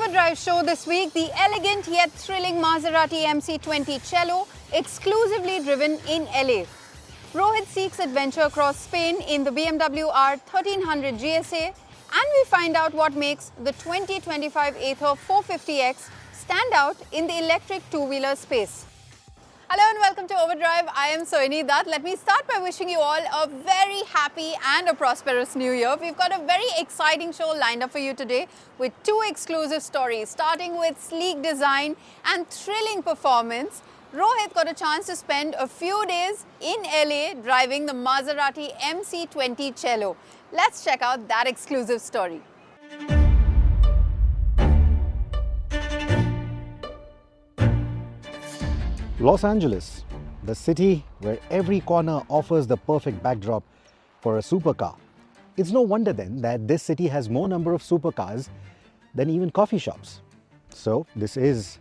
Overdrive show this week, the elegant yet thrilling Maserati MC20 Cielo, exclusively driven in LA. Rohit seeks adventure across Spain in the BMW R 1300 GSA, and we find out what makes the 2025 Ather 450X stand out in the electric two-wheeler space. Hello and welcome to Overdrive. I am Sohini Dutt. Let me start by wishing you all a very happy and a prosperous new year. We've got a very exciting show lined up for you today with two exclusive stories, starting with sleek design and thrilling performance. Rohit got a chance to spend a few days in LA driving the Maserati MC20 Cielo. Let's check out that exclusive story. Los Angeles, the city where every corner offers the perfect backdrop for a supercar. It's no wonder then that this city has more number of supercars than even coffee shops. So this is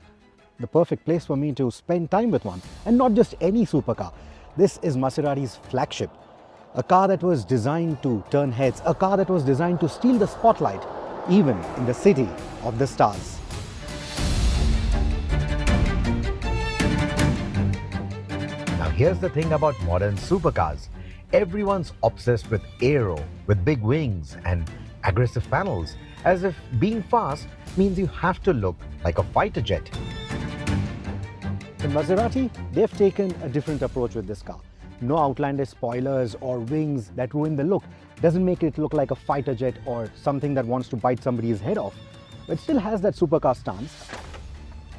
the perfect place for me to spend time with one. And not just any supercar. This is Maserati's flagship. A car that was designed to turn heads, a car that was designed to steal the spotlight, even in the city of the stars. Here's the thing about modern supercars. Everyone's obsessed with aero, with big wings and aggressive panels, as if being fast means you have to look like a fighter jet. In Maserati, they've taken a different approach with this car. No outlandish spoilers or wings that ruin the look. Doesn't make it look like a fighter jet or something that wants to bite somebody's head off. But still has that supercar stance.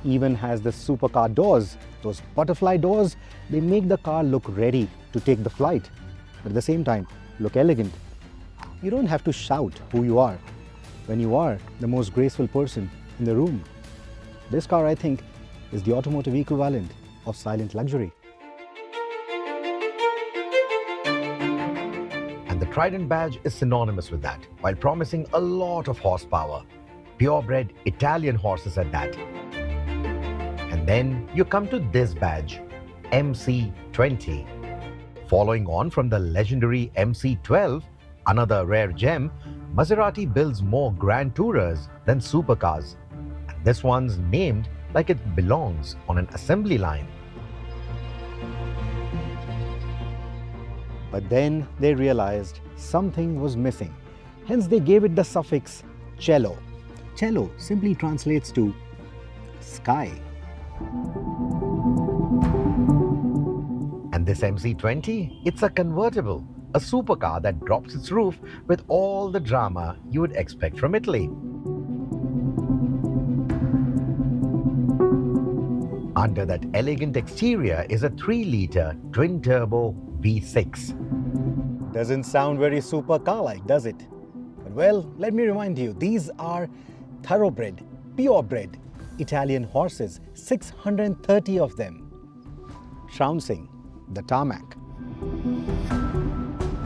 Even has the supercar doors. Those butterfly doors, they make the car look ready to take the flight, but at the same time, look elegant. You don't have to shout who you are when you are the most graceful person in the room. This car, I think, is the automotive equivalent of silent luxury. And the Trident badge is synonymous with that, while promising a lot of horsepower. Purebred Italian horses at that. And then you come to this badge, MC20. Following on from the legendary MC12, another rare gem, Maserati builds more Grand Tourers than supercars. And this one's named like it belongs on an assembly line. But then they realized something was missing. Hence they gave it the suffix Cielo. Cielo simply translates to sky. And this MC20, it's a convertible, a supercar that drops its roof with all the drama you would expect from Italy. Under that elegant exterior is a 3-liter twin-turbo V6. Doesn't sound very supercar-like, does it? But well, let me remind you, these are thoroughbred, purebred Italian horses, 630 of them, trouncing the tarmac.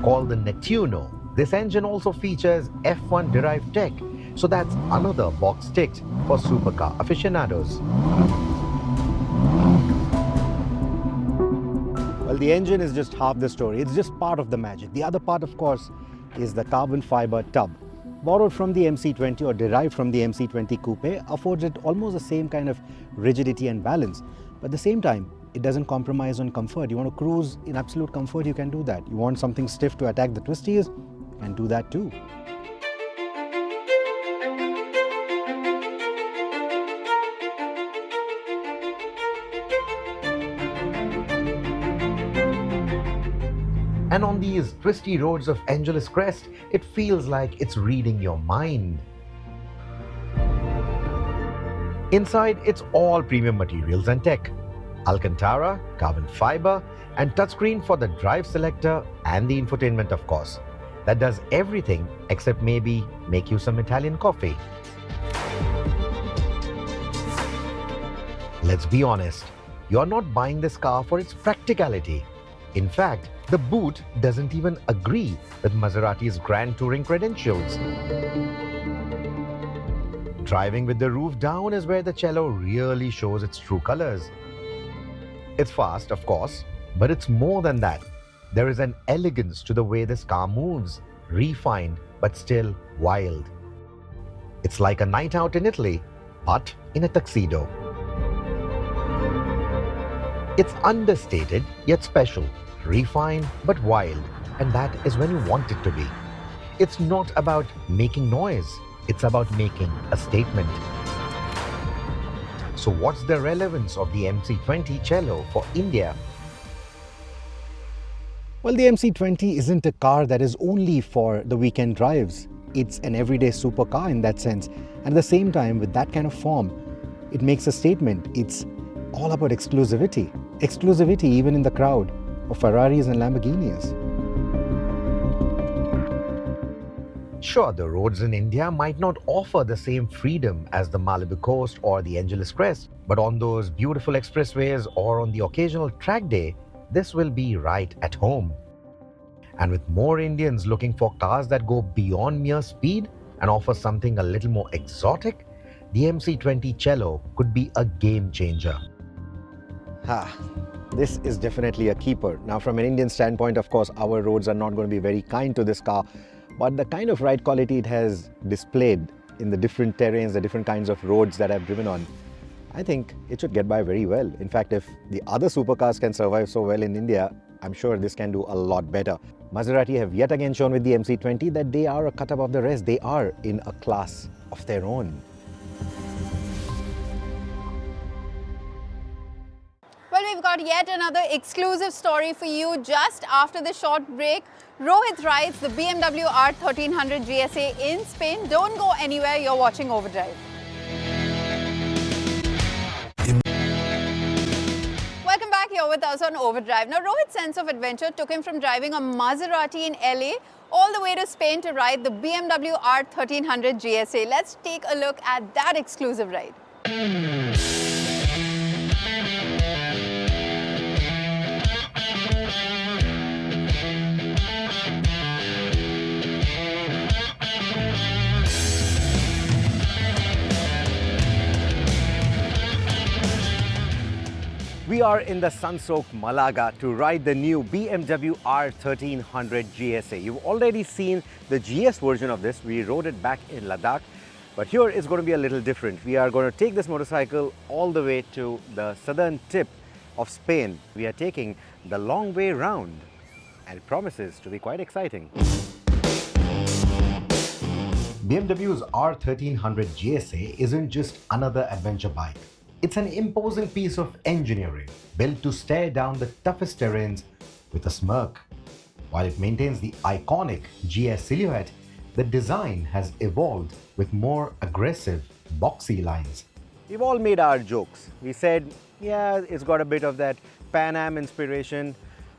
Called the Nettuno, this engine also features F1 derived tech, so that's another box ticked for supercar aficionados. Well, the engine is just half the story. It's just part of the magic. The other part, of course, is the carbon fiber tub. Borrowed from the MC20 or derived from the MC20 Coupe, affords it almost the same kind of rigidity and balance. But at the same time, it doesn't compromise on comfort. You want to cruise in absolute comfort, you can do that. You want something stiff to attack the twisties, and do that too. And on these twisty roads of Angeles Crest, it feels like it's reading your mind. Inside, it's all premium materials and tech. Alcantara, carbon fiber, and touchscreen for the drive selector and the infotainment, of course. That does everything except maybe make you some Italian coffee. Let's be honest, you're not buying this car for its practicality. In fact, the boot doesn't even agree with Maserati's grand touring credentials. Driving with the roof down is where the Cielo really shows its true colors. It's fast, of course, but it's more than that. There is an elegance to the way this car moves, refined but still wild. It's like a night out in Italy, but in a tuxedo. It's understated yet special, refined but wild, and that is when you want it to be. It's not about making noise, it's about making a statement. So what's the relevance of the MC20 Cielo for India? Well, the MC20 isn't a car that is only for the weekend drives. It's an everyday supercar in that sense. And at the same time, with that kind of form, it makes a statement. It's all about exclusivity. Exclusivity even in the crowd of Ferraris and Lamborghinis. Sure, the roads in India might not offer the same freedom as the Malibu Coast or the Angeles Crest, but on those beautiful expressways or on the occasional track day, this will be right at home. And with more Indians looking for cars that go beyond mere speed and offer something a little more exotic, the MC20 Cielo could be a game changer. This is definitely a keeper. Now, from an Indian standpoint, of course, our roads are not going to be very kind to this car, but the kind of ride quality it has displayed in the different terrains, the different kinds of roads that I've driven on, I think it should get by very well. In fact, if the other supercars can survive so well in India, I'm sure this can do a lot better. Maserati have yet again shown with the MC20 that they are a cut above the rest. They are in a class of their own. Well, we've got yet another exclusive story for you just after the short break. Rohit rides the BMW R1300 GSA in Spain. Don't go anywhere, you're watching Overdrive. Welcome back here with us on Overdrive. Now, Rohit's sense of adventure took him from driving a Maserati in LA all the way to Spain to ride the BMW R1300 GSA. Let's take a look at that exclusive ride. We are in the sun-soaked Malaga to ride the new BMW R1300 GSA. You've already seen the GS version of this. We rode it back in Ladakh, but here it's going to be a little different. We are going to take this motorcycle all the way to the southern tip of Spain. We are taking the long way round, and it promises to be quite exciting. BMW's R1300 GSA isn't just another adventure bike. It's an imposing piece of engineering built to stare down the toughest terrains with a smirk. While it maintains the iconic GS silhouette, the design has evolved with more aggressive, boxy lines. We've all made our jokes. We said, yeah, it's got a bit of that Pan Am inspiration.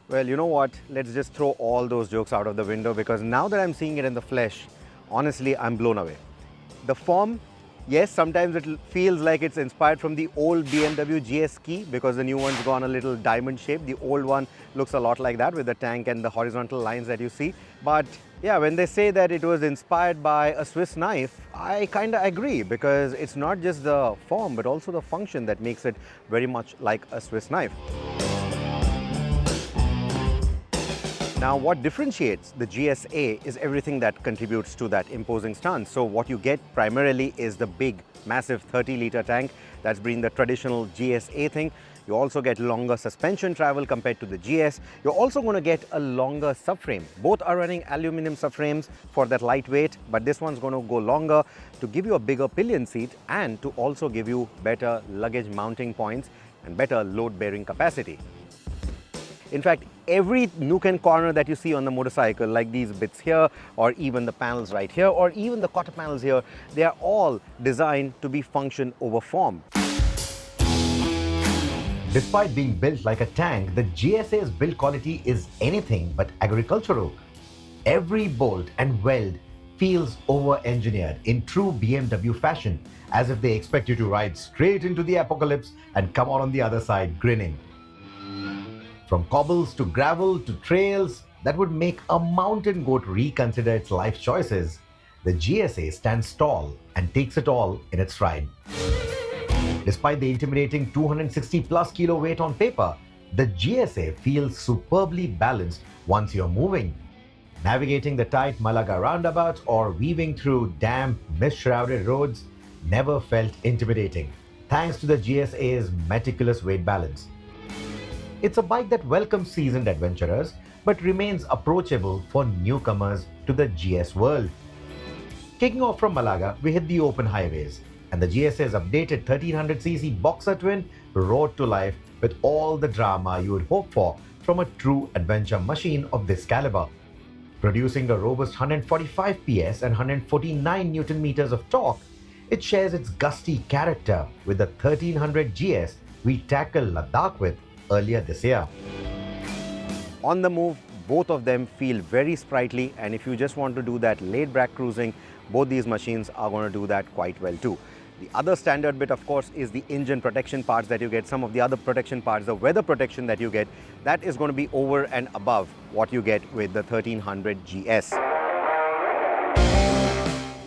Well, you know what? Let's just throw all those jokes out of the window, because now that I'm seeing it in the flesh, honestly, I'm blown away. The form, yes, sometimes it feels like it's inspired from the old BMW GS key, because the new one's gone a little diamond shape. The old one looks a lot like that with the tank and the horizontal lines that you see. But yeah, when they say that it was inspired by a Swiss knife, I kind of agree, because it's not just the form but also the function that makes it very much like a Swiss knife. Now, what differentiates the GSA is everything that contributes to that imposing stance. So what you get primarily is the big, massive 30-litre tank. That's been the traditional GSA thing. You also get longer suspension travel compared to the GS. You're also going to get a longer subframe. Both are running aluminum subframes for that lightweight, but this one's going to go longer to give you a bigger pillion seat and to also give you better luggage mounting points and better load-bearing capacity. In fact, every nook and corner that you see on the motorcycle, like these bits here, or even the panels right here, or even the quarter panels here, they are all designed to be function over form. Despite being built like a tank, the GSA's build quality is anything but agricultural. Every bolt and weld feels over-engineered in true BMW fashion, as if they expect you to ride straight into the apocalypse and come out on the other side grinning. From cobbles to gravel to trails that would make a mountain goat reconsider its life choices, the GSA stands tall and takes it all in its stride. Despite the intimidating 260+ kilo weight on paper, the GSA feels superbly balanced once you're moving. Navigating the tight Malaga roundabouts or weaving through damp, mist-shrouded roads, never felt intimidating thanks to the GSA's meticulous weight balance. It's a bike that welcomes seasoned adventurers but remains approachable for newcomers to the GS world. Kicking off from Malaga, we hit the open highways, and the GSA's updated 1300cc Boxer Twin roared to life with all the drama you would hope for from a true adventure machine of this caliber. Producing a robust 145 PS and 149 Newton meters of torque, it shares its gusty character with the 1300 GS we tackled Ladakh with earlier this year. On the move, both of them feel very sprightly, and if you just want to do that laid-back cruising, both these machines are going to do that quite well too. The other standard bit, of course, is the engine protection parts that you get. Some of the other protection parts, the weather protection that you get, that is going to be over and above what you get with the 1300 GS.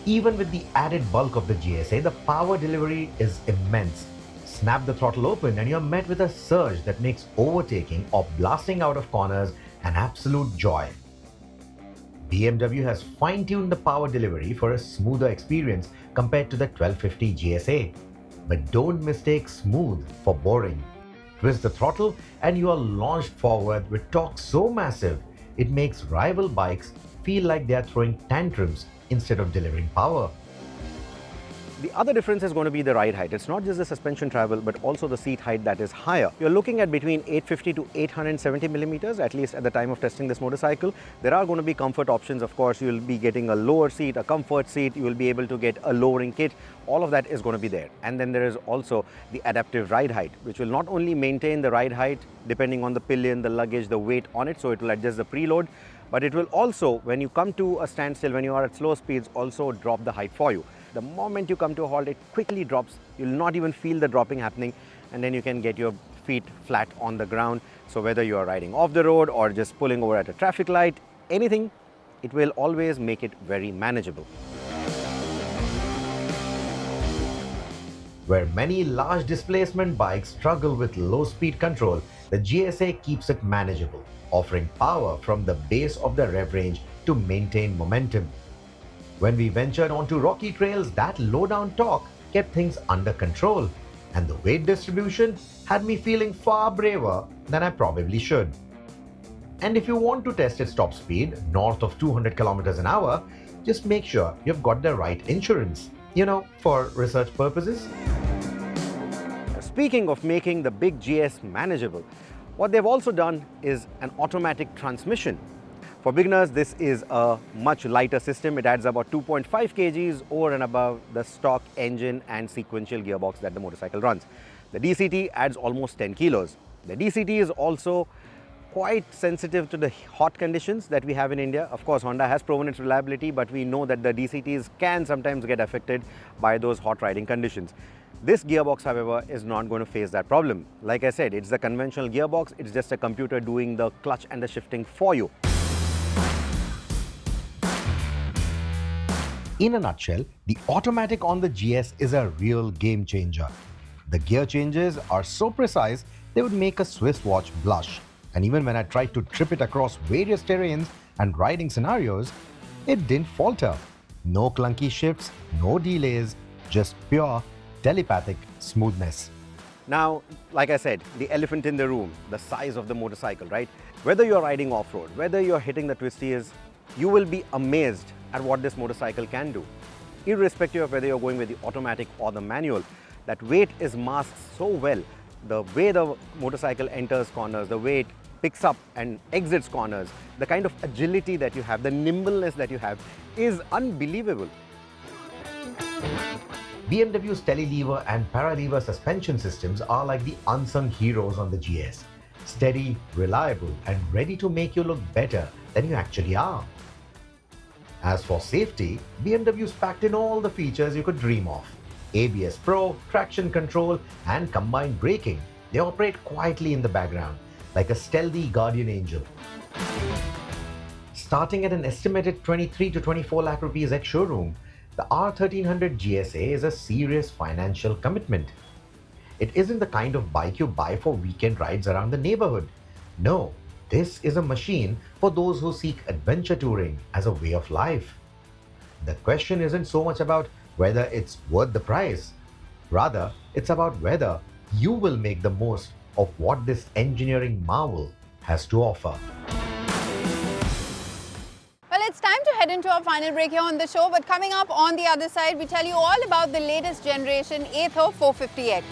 Even with the added bulk of the GSA, the power delivery is immense. Snap the throttle open and you're met with a surge that makes overtaking or blasting out of corners an absolute joy. BMW has fine-tuned the power delivery for a smoother experience compared to the 1250 GSA. But don't mistake smooth for boring. Twist the throttle and you are launched forward with torque so massive, it makes rival bikes feel like they are throwing tantrums instead of delivering power. The other difference is going to be the ride height. It's not just the suspension travel, but also the seat height that is higher. You're looking at between 850 to 870 millimeters, at least at the time of testing this motorcycle. There are going to be comfort options. Of course, you'll be getting a lower seat, a comfort seat. You will be able to get a lowering kit. All of that is going to be there. And then there is also the adaptive ride height, which will not only maintain the ride height depending on the pillion, the luggage, the weight on it, so it will adjust the preload, but it will also, when you come to a standstill, when you are at slow speeds, also drop the height for you. The moment you come to a halt, it quickly drops. You'll not even feel the dropping happening, and then you can get your feet flat on the ground. So whether you are riding off the road or just pulling over at a traffic light, anything, it will always make it very manageable. Where many large displacement bikes struggle with low speed control, the GSA keeps it manageable, offering power from the base of the rev range to maintain momentum. When we ventured onto rocky trails, that low-down torque kept things under control, and the weight distribution had me feeling far braver than I probably should. And if you want to test its top speed, north of 200 kilometers an hour, just make sure you've got the right insurance, for research purposes. Speaking of making the big GS manageable, what they've also done is an automatic transmission. For beginners, this is a much lighter system. It adds about 2.5 kgs over and above the stock engine and sequential gearbox that the motorcycle runs. The DCT adds almost 10 kilos. The DCT is also quite sensitive to the hot conditions that we have in India. Of course, Honda has proven its reliability, but we know that the DCTs can sometimes get affected by those hot riding conditions. This gearbox, however, is not going to face that problem. Like I said, it's the conventional gearbox. It's just a computer doing the clutch and the shifting for you. In a nutshell, the automatic on the GS is a real game changer. The gear changes are so precise, they would make a Swiss watch blush. And even when I tried to trip it across various terrains and riding scenarios, it didn't falter. No clunky shifts, no delays, just pure telepathic smoothness. Now, like I said, the elephant in the room, the size of the motorcycle, right? Whether you're riding off-road, whether you're hitting the twisties, you will be amazed at what this motorcycle can do. Irrespective of whether you're going with the automatic or the manual, that weight is masked so well. The way the motorcycle enters corners, the way it picks up and exits corners, the kind of agility that you have, the nimbleness that you have is unbelievable. BMW's telelever and paralever suspension systems are like the unsung heroes on the GS. Steady, reliable, and ready to make you look better than you actually are. As for safety, BMW's packed in all the features you could dream of. ABS Pro, traction control, and combined braking. They operate quietly in the background, like a stealthy guardian angel. Starting at an estimated 23 to 24 lakh rupees ex-showroom, the R1300 GSA is a serious financial commitment. It isn't the kind of bike you buy for weekend rides around the neighborhood. No, this is a machine for those who seek adventure touring as a way of life. The question isn't so much about whether it's worth the price. Rather, it's about whether you will make the most of what this engineering marvel has to offer. Well, it's time to head into our final break here on the show, but coming up on the other side, we tell you all about the latest generation Ather 450X.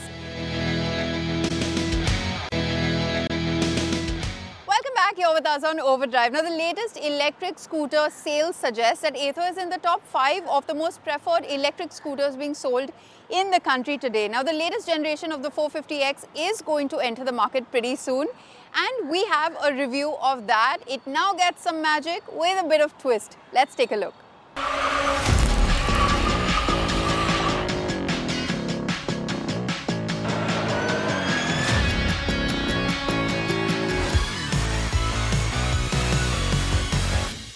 Welcome back here with us on Overdrive. Now, the latest electric scooter sales suggest that Ather is in the top 5 of the most preferred electric scooters being sold in the country today. Now, the latest generation of the 450X is going to enter the market pretty soon, and we have a review of that. It now gets some magic with a bit of twist. Let's take a look.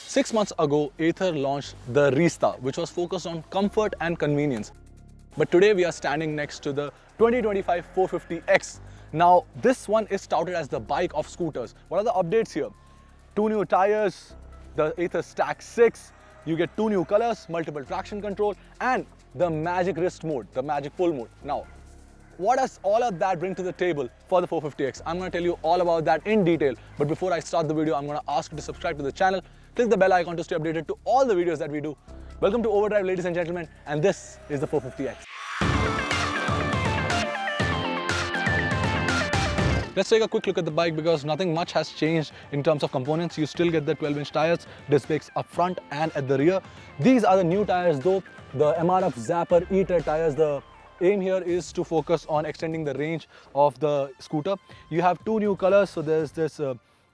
Six months ago, Ather launched the Rista, which was focused on comfort and convenience. But today we are standing next to the 2025 450X. Now, this one is touted as the bike of scooters. What are the updates here? 2 new tires, the Ather Stack 6, you get 2 new colors, multiple traction control, and the magic wrist mode, the magic pull mode. Now, what does all of that bring to the table for the 450X? I'm going to tell you all about that in detail. But before I start the video, I'm going to ask you to subscribe to the channel, click the bell icon to stay updated to all the videos that we do. Welcome to Overdrive, ladies and gentlemen, and this is the 450X. Let's take a quick look at the bike because nothing much has changed in terms of components. You still get the 12-inch tires, disc brakes up front and at the rear. These are the new tires though, the MRF Zapper E-Tread tires. The aim here is to focus on extending the range of the scooter. You have 2 new colors, so there's this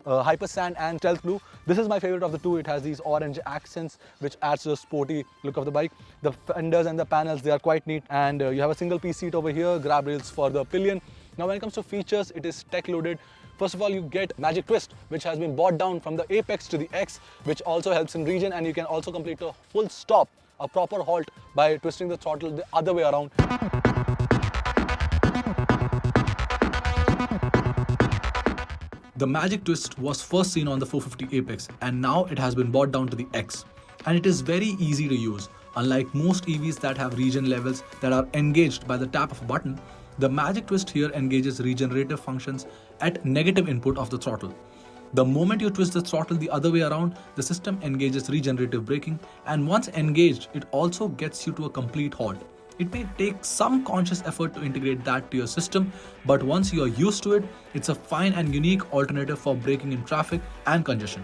Hyper Sand and Stealth Blue. This is my favorite of the 2. It has these orange accents which adds to the sporty look of the bike. The fenders and the panels, they are quite neat, and you have a single piece seat over here, grab rails for the pillion. Now when it comes to features, it is tech loaded. First of all, you get Magic Twist, which has been brought down from the Apex to the X, which also helps in regen, and you can also complete a full stop, a proper halt, by twisting the throttle the other way around. The Magic Twist was first seen on the 450 Apex, and now it has been brought down to the X. And it is very easy to use. Unlike most EVs that have regen levels that are engaged by the tap of a button, the Magic Twist here engages regenerative functions at negative input of the throttle. The moment you twist the throttle the other way around, the system engages regenerative braking, and once engaged, it also gets you to a complete halt. It may take some conscious effort to integrate that to your system, but once you are used to it, it's a fine and unique alternative for braking in traffic and congestion.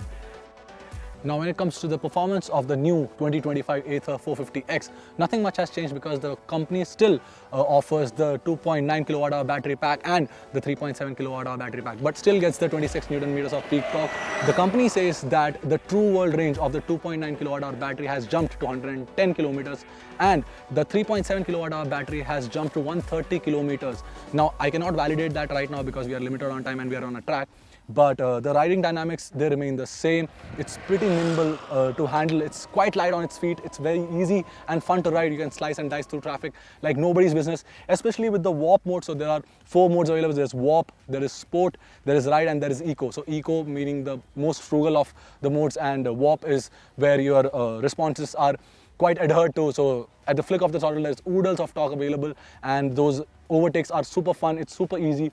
Now when it comes to the performance of the new 2025 Ather 450X, nothing much has changed because the company still offers the 2.9 kWh battery pack and the 3.7 kWh battery pack, but still gets the 26 Newton meters of peak torque. The company says that the true world range of the 2.9 kWh battery has jumped to 110 kilometers and the 3.7 kWh battery has jumped to 130 kilometers. Now I cannot validate that right now because we are limited on time and we are on a track. But the riding dynamics, they remain the same. It's pretty nimble to handle. It's quite light on its feet. It's very easy and fun to ride. You can slice and dice through traffic like nobody's business, especially with the warp mode. So there are 4 modes available. There's warp, there is sport, there is ride, and there is eco. So eco meaning the most frugal of the modes, and warp is where your responses are quite adhered to. So at the flick of the throttle, there's oodles of torque available, and those overtakes are super fun. It's super easy.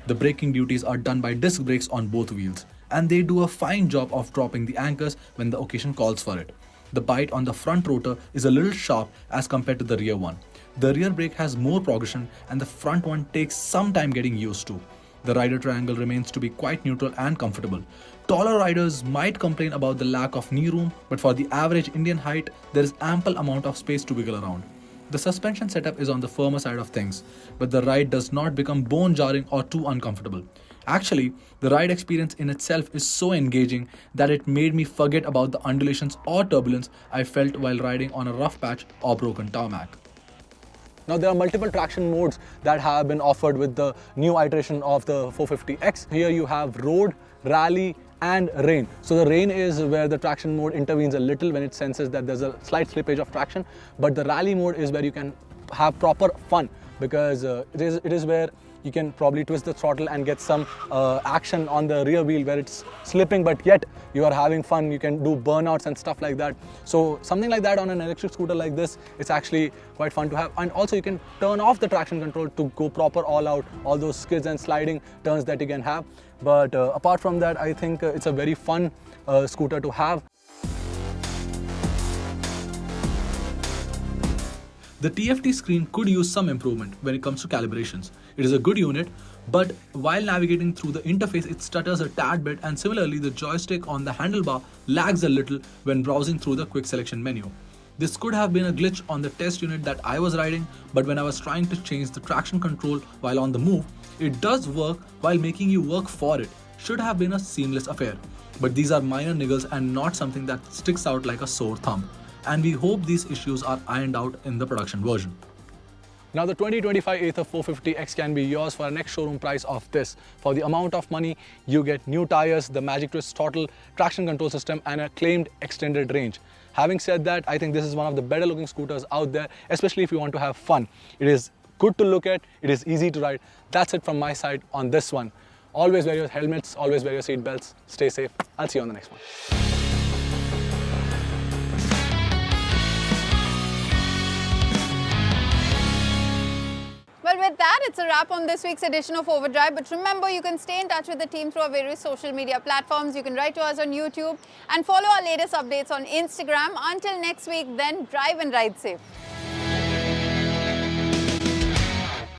The braking duties are done by disc brakes on both wheels, and they do a fine job of dropping the anchors when the occasion calls for it. The bite on the front rotor is a little sharp as compared to the rear one. The rear brake has more progression and the front one takes some time getting used to. The rider triangle remains to be quite neutral and comfortable. Taller riders might complain about the lack of knee room, but for the average Indian height, there is ample amount of space to wiggle around. The suspension setup is on the firmer side of things, but the ride does not become bone-jarring or too uncomfortable. Actually, the ride experience in itself is so engaging that it made me forget about the undulations or turbulence I felt while riding on a rough patch or broken tarmac. Now there are multiple traction modes that have been offered with the new iteration of the 450X. Here you have road, rally, and rain. So the rain is where the traction mode intervenes a little when it senses that there's a slight slippage of traction, but the rally mode is where you can have proper fun because it is where you can probably twist the throttle and get some action on the rear wheel where it's slipping, but yet you are having fun. You can do burnouts and stuff like that. So something like that on an electric scooter like this, it's actually quite fun to have. And also you can turn off the traction control to go proper all out, all those skids and sliding turns that you can have. But apart from that, I think it's a very fun scooter to have. The TFT screen could use some improvement when it comes to calibrations. It is a good unit, but while navigating through the interface, it stutters a tad bit, and similarly, the joystick on the handlebar lags a little when browsing through the quick selection menu. This could have been a glitch on the test unit that I was riding, but when I was trying to change the traction control while on the move, it does work while making you work for it. Should have been a seamless affair. But these are minor niggles and not something that sticks out like a sore thumb. And we hope these issues are ironed out in the production version. Now the 2025 Ather 450X can be yours for a next showroom price of this. For the amount of money, you get new tires, the Magic Twist throttle, traction control system and a claimed extended range. Having said that, I think this is one of the better looking scooters out there, especially if you want to have fun. It is good to look at, it is easy to ride. That's it from my side on this one. Always wear your helmets, always wear your seat belts, stay safe. I'll see you on the next one. Well, with that, it's a wrap on this week's edition of Overdrive. But remember, you can stay in touch with the team through our various social media platforms. You can write to us on YouTube and follow our latest updates on Instagram. Until next week, then drive and ride safe.